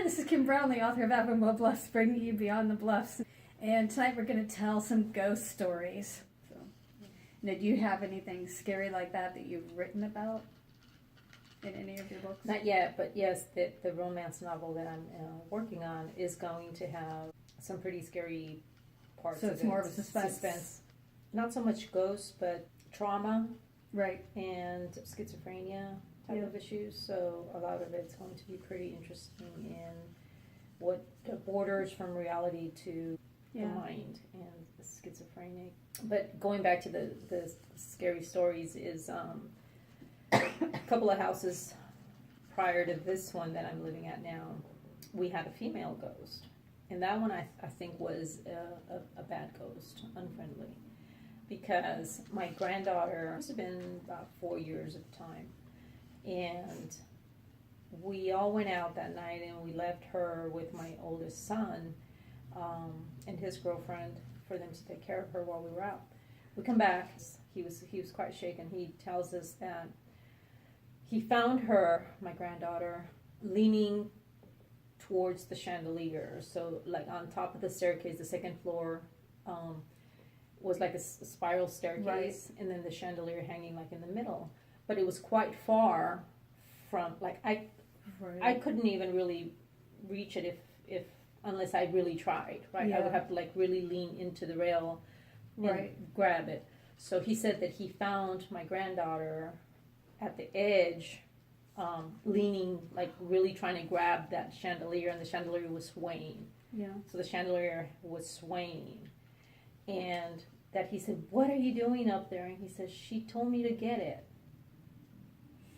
Hi, this is Kim Brownlee, author of Avonwell Bluffs, bringing you Beyond the Bluffs. And tonight we're going to tell some ghost stories. So, now, do you have anything scary like that you've written about in any of your books? Not yet, but yes, the romance novel that I'm working on is going to have some pretty scary parts. So it's more of a suspense. Not so much ghosts, but trauma. Right. And schizophrenia type of issues. So a lot of it's going to be pretty interesting in what borders from reality to the mind and the schizophrenic. But going back to the scary stories is a couple of houses prior to this one that I'm living at now, we had a female ghost. And that one I think was a bad ghost, unfriendly. Because my granddaughter, must have been about 4 years at the time, and we all went out that night and we left her with my oldest son and his girlfriend for them to take care of her while we were out. We come back, he was quite shaken. He tells us that he found her, my granddaughter, leaning towards the chandelier. So like on top of the staircase, the second floor, was like a spiral staircase, right. And then the chandelier hanging like in the middle. But it was quite far from, like I couldn't even really reach it if unless I really tried, right? Yeah. I would have to like really lean into the rail and grab it. So he said that he found my granddaughter at the edge, leaning, like really trying to grab that chandelier, and the chandelier was swaying. Yeah. So the chandelier was swaying. And that he said, "What are you doing up there?" And he says, "She told me to get it."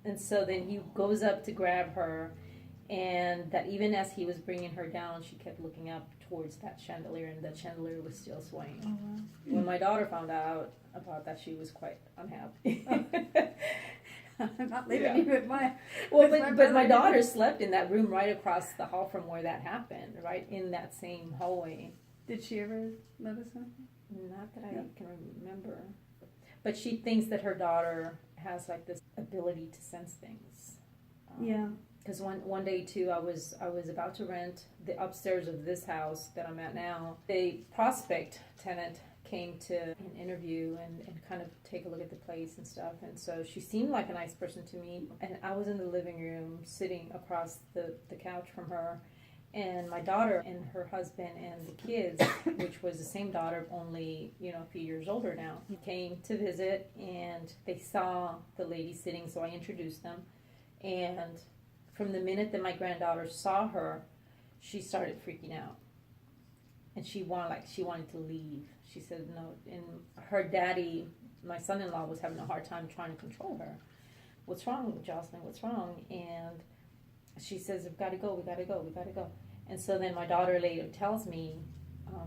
And so then he goes up to grab her, and that even as he was bringing her down, she kept looking up towards that chandelier, and that chandelier was still swaying. Oh, wow. When my daughter found out about that, she was quite unhappy. I'm not leaving you with my... But my daughter slept in that room right across the hall from where that happened, right in that same hallway. Did she ever notice something? Not that I can remember. But she thinks that her daughter has like this ability to sense things. Because one day too, I was about to rent the upstairs of this house that I'm at now. A prospect tenant came to an interview and kind of take a look at the place and stuff. And so she seemed like a nice person to me. And I was in the living room sitting across the couch from her. And my daughter and her husband and the kids, which was the same daughter, only, a few years older now, came to visit, and they saw the lady sitting, so I introduced them. And from the minute that my granddaughter saw her, she started freaking out. And she wanted to leave. She said no. And her daddy, my son-in-law, was having a hard time trying to control her. "What's wrong, Jocelyn? What's wrong?" And she says, "We've got to go, we got to go, we got to go." And so then my daughter later tells me,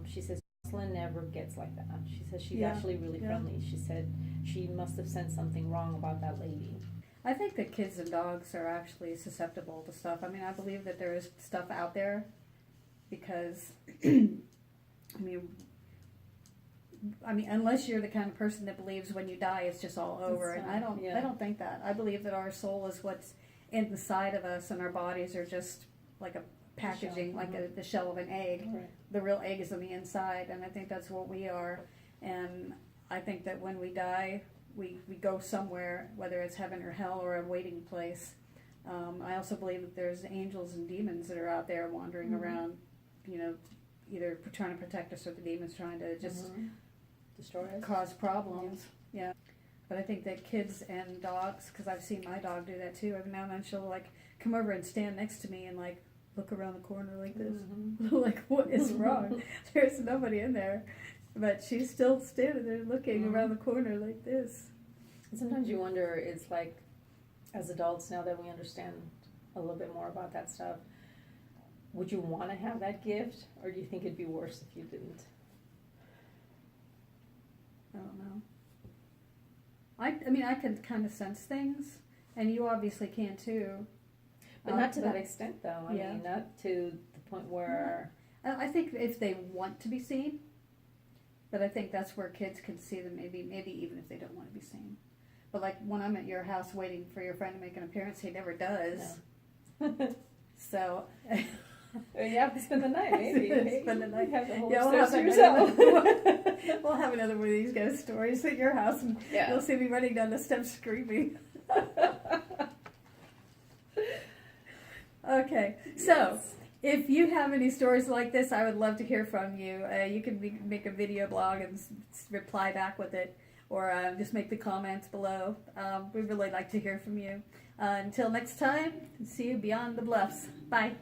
she says, "Jocelyn never gets like that." She says she's actually really friendly. She said she must have sensed something wrong about that lady. I think that kids and dogs are actually susceptible to stuff. I mean, I believe that there is stuff out there because, I mean, unless you're the kind of person that believes when you die it's just all over, and I don't think that. I believe that our soul is what's inside of us, and our bodies are just like a packaging, like the shell of an egg. Right. The real egg is on the inside, and I think that's what we are. And I think that when we die, we go somewhere, whether it's heaven or hell or a waiting place. I also believe that there's angels and demons that are out there wandering around, either trying to protect us or the demons trying to just destroy us, cause problems. Yeah. But I think that kids and dogs, because I've seen my dog do that too. Every now and then she'll like come over and stand next to me and like look around the corner like this. Like, what is wrong? There's nobody in there. But she's still standing there looking around the corner like this. And sometimes you wonder, it's like, as adults, now that we understand a little bit more about that stuff, would you want to have that gift? Or do you think it'd be worse if you didn't? I don't know. I mean, I can kind of sense things, and you obviously can too. But not to that extent, though. I mean, not to the point where... I think if they want to be seen, but I think that's where kids can see them, maybe even if they don't want to be seen. But like when I'm at your house waiting for your friend to make an appearance, he never does. No. So You have to spend the night, maybe. Spend the night. You have the whole Yeah, stairs to yourself. We'll have another one of these ghost stories at your house, and you'll see me running down the steps screaming. Okay, so if you have any stories like this, I would love to hear from you. You can make a video blog and reply back with it, or just make the comments below. We'd really like to hear from you. Until next time, see you beyond the bluffs. Bye.